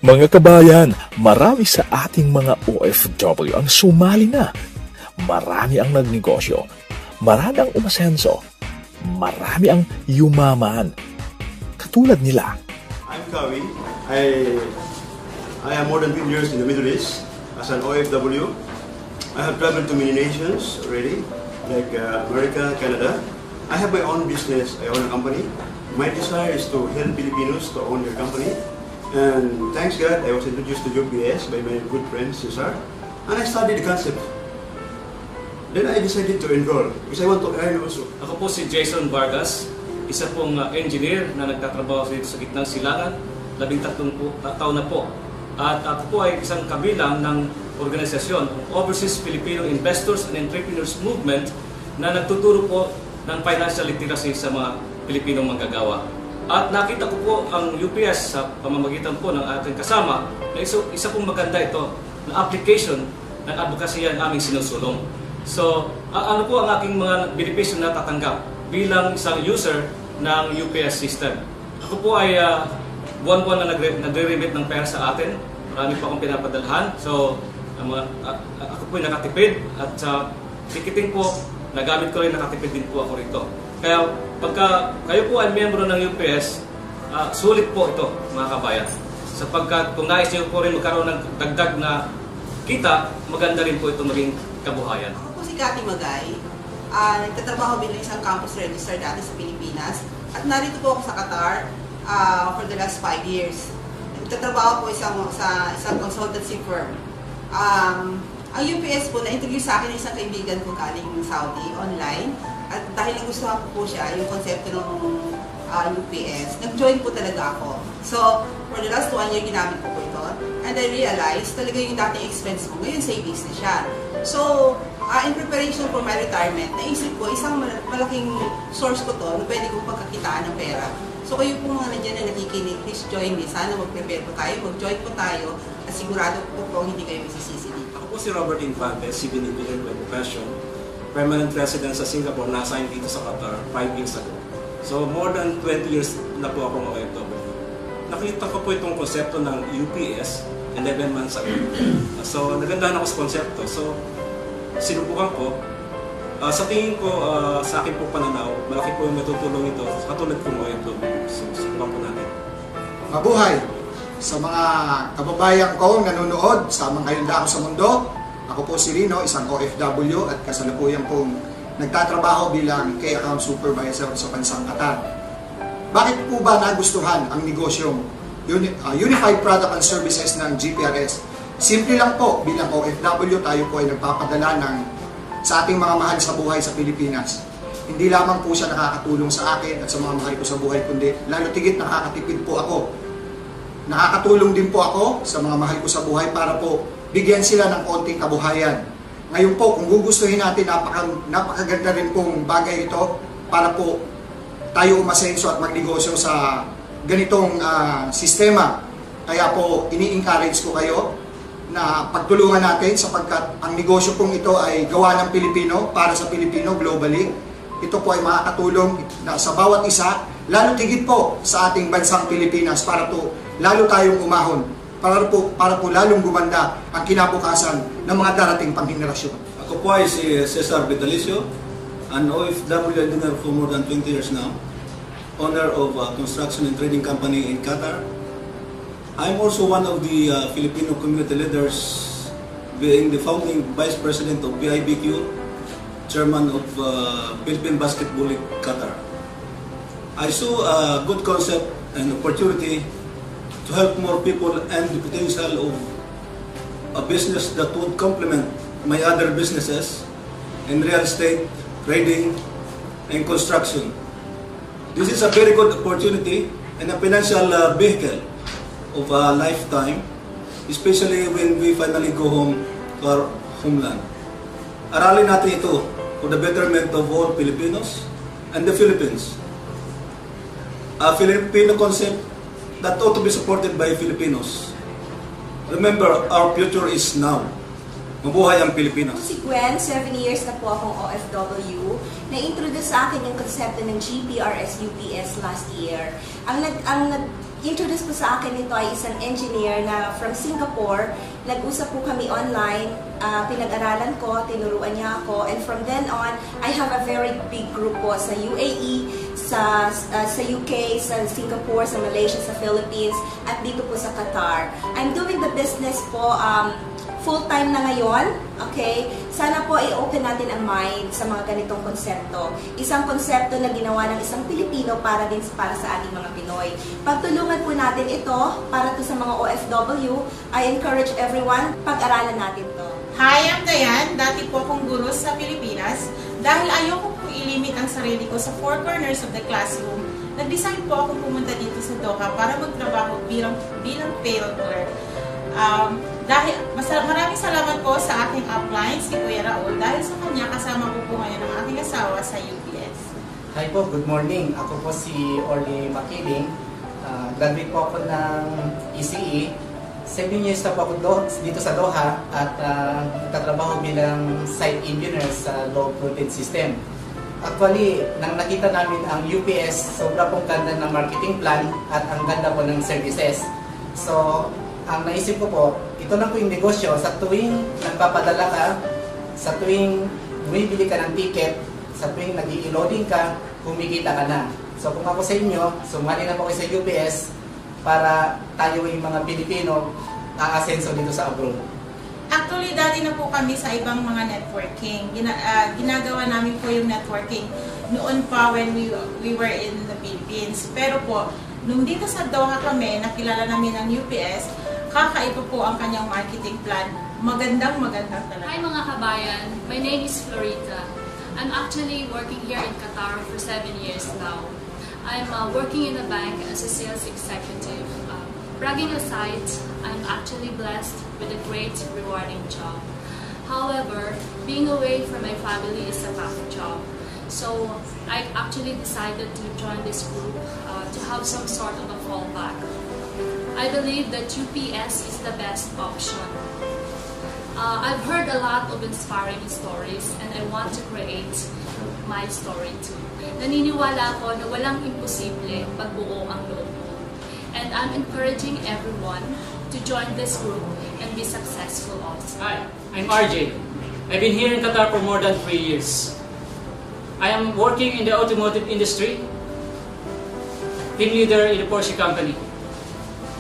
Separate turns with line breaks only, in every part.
Mga kabayan, marami sa ating mga OFW ang sumali na. Marami ang nagnegosyo, marami ang umasenso, marami ang yumaman. Katulad nila.
I'm Kawi. I am more than 20 years in the Middle East as an OFW. I have traveled to many nations already, like America, Canada. I have my own business. I own a company. My desire is to help Filipinos to own their company. And thanks God, I was introduced to UPS by my good friend Cesar. And I studied the concept. Then I decided to enroll because I want to earn also.
Ako po si Jason Vargas, isa pong engineer na nagtatrabaho dito sa gitnang silangan, 13 taon na po. At ako po ay isang kabilang ng organisasyon, Overseas Filipino Investors and Entrepreneurs Movement, na nagtuturo po ng financial literacy sa mga Pilipinong manggagawa. At nakita ko po ang UPS sa pamamagitan po ng ating kasama na isa pong maganda ito na application ng advokasya aming sinusulong. So, ano po ang aking mga benepisyo na tatanggap bilang isang user ng UPS system? Ako po ay buwan-buwan na nagre-remit ng pera sa atin. Marami po akong pinapadalhan. So, ako po ay nakatipid at sa ticketing po, nagamit ko rin, nakatipid din po ako rito. Kaya pagka kayo po ay miyembro ng UPS, sulit po ito mga kabayan. Sapagkat kung nais niyo po rin magkaroon ng dagdag na kita, maganda rin po ito maging kabuhayan.
Ako po si Cathy Magay. Nagtatrabaho bilang isang campus registrar dati sa Pilipinas. At narito po ako sa Qatar for the last 5 years. Nagtatrabaho po sa isang consultancy firm. Ang UPS po, na-introduce sa akin ng isang kaibigan ko galing Saudi online. At dahil nagustuhan ko po siya, yung konsepto ng UPS, nag-join po talaga ako. So, for the last 1 year, ginamit ko po ito. And I realized talaga yung dating expense ko, ngayon savings na siya. So, in preparation for my retirement, naisip ko, isang malaking source ko to na pwede kong pagkakitaan ng pera. So, kayo po mga nandiyan na nakikinig, please join me. Sana mag-prepare po tayo, mag-join po tayo, at sigurado po hindi kayo masisisi dito.
Ako po si Robert Infante, civil engineer by profession, permanent resident sa Singapore, na-assign dito sa Qatar 5 years ago. So, more than 20 years na po akong OFW. Nakita ko po itong konsepto ng UPS 11 months ago. So, nagandahan ako sa konsepto. So, sinubukan ko. Sa tingin ko, sa akin po pananaw, malaki po yung matutulong ito katulad kong OFW. So, subukan po natin.
Mabuhay! Sa mga kababayan ko nanonood sa mga kayundang sa mundo, ako po si Rino, isang OFW at kasalukuyan pong nagtatrabaho bilang key account supervisor sa bansang Qatar. Bakit po ba nagustuhan ang negosyong Unified Product and Services ng GPRS? Simple lang po, bilang OFW tayo po ay nagpapadala sa ating mga mahal sa buhay sa Pilipinas. Hindi lamang po siya nakakatulong sa akin at sa mga mahal ko sa buhay, kundi lalo tigit nakakatipid po ako. Nakakatulong din po ako sa mga mahal ko sa buhay para po bigyan sila ng konting kabuhayan. Ngayon po, kung gugustuhin natin, napakaganda rin pong bagay ito para po tayo umasenso at magnegosyo sa ganitong sistema. Kaya po, ini-encourage ko kayo na pagtulungan natin sapagkat ang negosyo pong ito ay gawa ng Pilipino para sa Pilipino globally. Ito po ay makakatulong na sa bawat isa, lalo tigit po sa ating bansang Pilipinas para po lalo tayong umahon. Para po lalong gumanda ang kinabukasan ng mga darating pang henerasyon.
Ako po ay si Cesar Vitalicio, an OFW engineer for more than 20 years now, owner of a construction and trading company in Qatar. I'm also one of the Filipino community leaders, being the founding vice president of PIBQ, chairman of Philippine Basketball League Qatar. I saw a good concept and opportunity to help more people and the potential of a business that would complement my other businesses in real estate, trading, and construction. This is a very good opportunity and a financial vehicle of a lifetime, especially when we finally go home to our homeland. Aralin natin ito for the betterment of all Filipinos and the Philippines. A Filipino concept that ought to be supported by Filipinos. Remember, our future is now. Mabuhay ang
Ako
Pilipinas.
si Gwen, 7 years na po akong OFW. Na-introduce sa akin yung konsepto ng GPRS UPS last year. Ang nag-introduce po sa akin nito ay isang engineer na from Singapore. Nag-usap po kami online, pinag-aralan ko, tinuruan niya ako, and from then on, I have a very big group po sa UAE, sa UK, sa Singapore, sa Malaysia, sa Philippines, at dito po sa Qatar. I'm doing the business po full-time na ngayon, okay? Sana po i-open natin ang mind sa mga ganitong konsepto. Isang konsepto na ginawa ng isang Pilipino para din para sa ating mga Pinoy. Pagtulungan po natin ito para to sa mga OFW. I encourage everyone, pag-aralan natin to.
Hi, I'm Dayan. Dati po akong guro sa Pilipinas. Dahil ayoko po ilimit ang sarili ko sa four corners of the classroom, nag-decide po akong pumunta dito sa Doha para magtrabaho bilang payroll clerk. Maraming salamat po sa aking upline, si Kuya Raul, dahil sa kanya kasama ko po ngayon ang aking asawa sa UPS.
Hi po, good morning. Ako po si Orly Makiling. Graduate po ako ng ECE. 7 years na po ako dito sa Doha at nagtatrabaho bilang site engineer sa low voltage system. Actually, nang nakita namin ang UPS, sobra pong ganda ng marketing plan at ang ganda po ng services. So, ang naisip ko po, ito lang po yung negosyo. Sa tuwing nagpapadala ka, sa tuwing bumibili ka ng ticket, sa tuwing nag-i-loading ka, kumikita ka na. So kung ako sa inyo, sumali na po kayo sa UPS para tayo yung mga Pilipino aasenso dito sa abroad.
Actually, dati na po kami sa ibang mga networking. Ginagawa namin po yung networking noon pa when we were in the Philippines. Pero po, nung dito sa Doha kami, nakilala namin ang UPS, kakaiba po ang kanyang marketing plan. Magandang talaga.
Hi mga kabayan, my name is Florita. I'm actually working here in Qatar for 7 years now. I'm working in a bank as a sales executive. Bragging aside, I'm actually blessed with a great, rewarding job. However, being away from my family is a tough job. So I actually decided to join this group to have some sort of a fallback. I believe that UPS is the best option. I've heard a lot of inspiring stories and I want to create my story too. Naniniwala ako na walang imposible pag buo ang loob mo. And I'm encouraging everyone to join this group and be successful also.
Hi, I'm RJ. I've been here in Qatar for more than 3 years. I am working in the automotive industry, team leader in the Porsche company.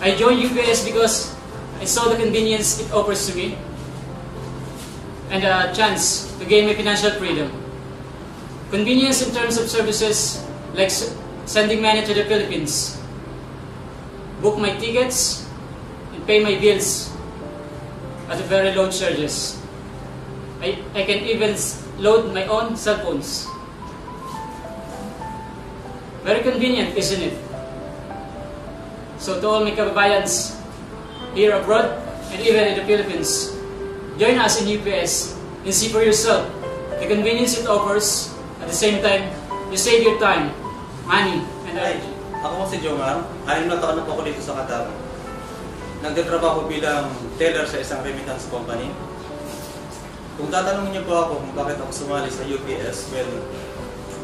I joined UPS because I saw the convenience it offers to me and a chance to gain my financial freedom. Convenience in terms of services like sending money to the Philippines, book my tickets, and pay my bills at a very low charges. I can even load my own cell phones. Very convenient, isn't it? So to all my kababayans here abroad and even in the Philippines, join us in UPS and see for yourself the convenience it offers. At the same time, you save your time, money, and energy.
Ako si Jomar. 6 na taon na po ako dito sa Qatar. Nagtatrabaho bilang teller sa isang remittance company. Kung tatanungin niyo po ako kung bakit ako sumali sa UPS, well,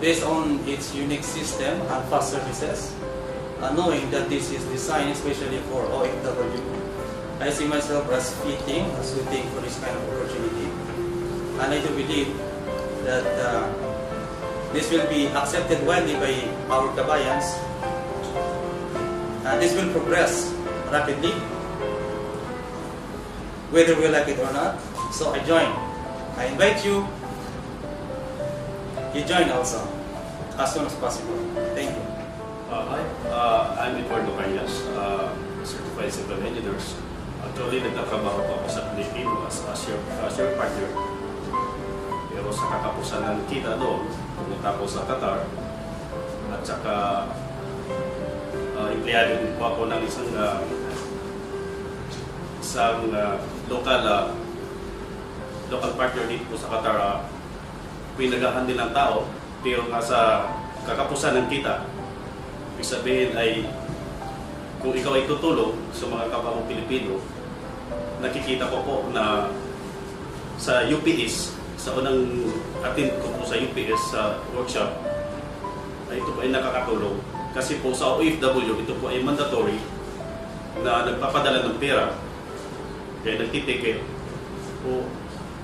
based on its unique system and fast services, knowing that this is designed especially for OFW, I see myself as fitting, as suiting for this kind of opportunity. And I do believe that this will be accepted widely by our kabayans. This will progress rapidly, whether we like it or not. So I join. I invite you. You join also, as soon as possible. Thank you.
Hi, I'm Eduardo Cañas, certified civil engineer. Actually, nagtatrabaho po ako sa Pilipino as your partner. Pero sa kakapusan ng kita doon, pumunta ako sa Qatar. At saka, empleyado din po ako ng isang local partner dito po sa Qatar. Pinagahan din ng tao, pero nga sa kakapusan ng kita, ibig sabihin ay kung ikaw ay tutulong sa mga kapwa mong Pilipino, nakikita ko po na sa UPS, sa unang attend ko po sa UPS sa workshop, ay ito po ay nakakatulong. Kasi po sa OFW, ito po ay mandatory na nagpapadala ng pera, kaya nagtiticket o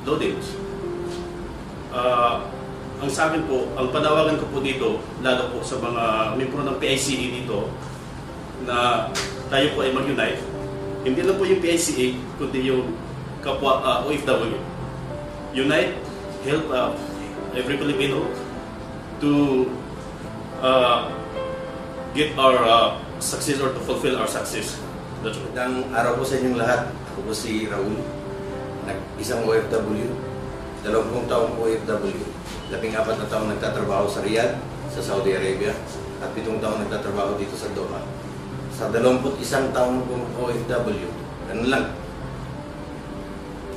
loadings. Ang sa akin po, ang panawagan ko po dito, lalo po sa mga membro ng PICE dito, na tayo po ay mag-unite. Hindi lang po yung PICE, kundi yung kapwa OFW. Unite, help every Filipino to get our success or to fulfill our success. That's all.
Magandang araw po sa inyong lahat. Ako po si Raul, isang OFW, 20 taong OFW, 14 na taong nagtatrabaho sa Riyadh, sa Saudi Arabia, at 7 taong nagtatrabaho dito sa Doha. Sa 21 taong kong OFW, ganun lang.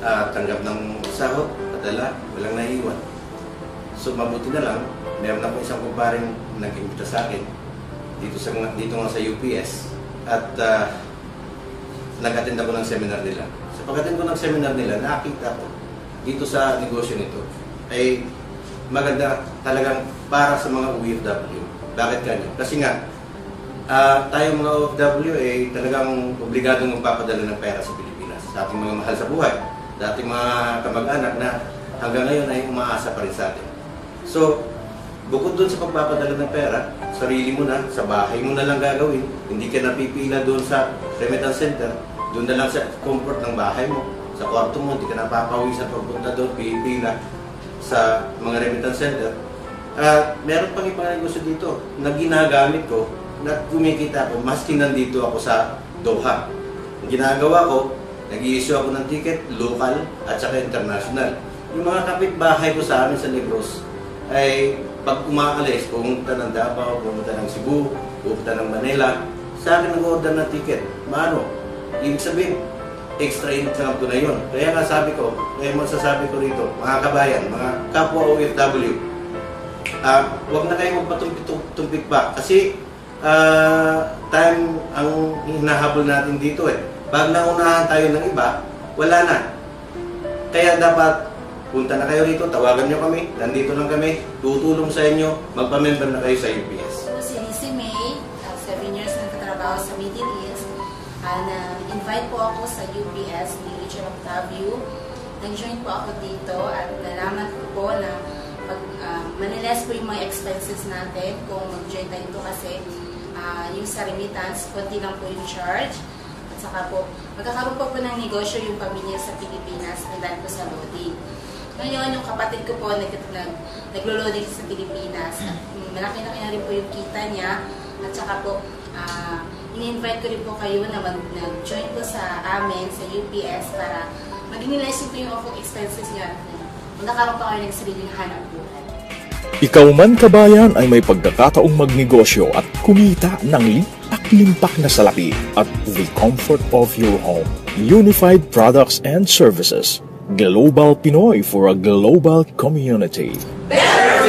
Tanggap ng sahod, padala, walang naiiwan. So mabuti na lang, meron ako isang kumparing nag-imbita sa akin dito nga sa UPS, at nag-attend ako ng seminar nila. Sa pag-attend ko ng seminar nila, nakita ko dito sa negosyo nito ay maganda talagang para sa mga OFW. Bakit ganyan? Kasi nga, tayo mga OFW ay talagang obligadong magpapadala ng pera sa Pilipinas. Sa ating mga mahal sa buhay, sa ating mga kamag-anak na hanggang ngayon ay umaasa pa rin sa atin. So, bukod dun sa pagpapadala ng pera, sarili mo na, sa bahay mo na lang gagawin. Hindi ka napipila doon sa remittance center, doon na lang sa comfort ng bahay mo. Sa kwarto mo, hindi ka napapawisan pagpunta doon, pipila sa mga remittance center. Meron pang ibang negosyo dito na ginagamit ko, na kumikita ko, maski nandito ako sa Doha. Ang ginagawa ko, nag-i-issue ako ng ticket, local at saka international. Yung mga kapitbahay ko sa amin sa Negros ay pag umaalis, pumunta ng Davao, pumunta ng Cebu, pumunta ng Manila, sa akin nag-order ng ticket. Maano? Ibig sabihin, extra income ko na yun. Kaya nga sabi ko, kaya masasabi ko rito, mga kabayan, mga kapwa OFW, huwag na kayo magpatumpik pa. Kasi time ang hinahabol natin dito eh. Pag naunahan tayo ng iba, wala na. Kaya dapat punta na kayo rito, tawagan nyo kami, nandito lang kami, tutulong sa inyo, magpa-member na kayo sa UPS.
Si Lizzie May, 7 years na nagtatrabaho sa Middle East. Na-invite po ako sa UPS ni Richard Octavio. Nag-join po ako dito at nalaman ko po na maniles po yung mga expenses natin kung mag-join tayo dito kasi yung sa remittance, konti lang po yung charge. At saka po, magkakaroon po ng negosyo yung pamilya sa Pilipinas na dahil po sa loading. Ngayon, yung kapatid ko po naglo-loading sa Pilipinas. At malaki-laki na rin po yung kita niya. At saka po, in-invite ko rin po kayo na mag-join po sa amin, sa UPS, para mag-inilize po yung expenses niya. Magkakaroon pa kayo ng sariling hanap buhay.
Ikaw man kabayan ay may pagkakataong magnegosyo at kumita ng limpak-limpak na salapi at the comfort of your home. Unified Products and Services. Global Pinoy for a global community.
Better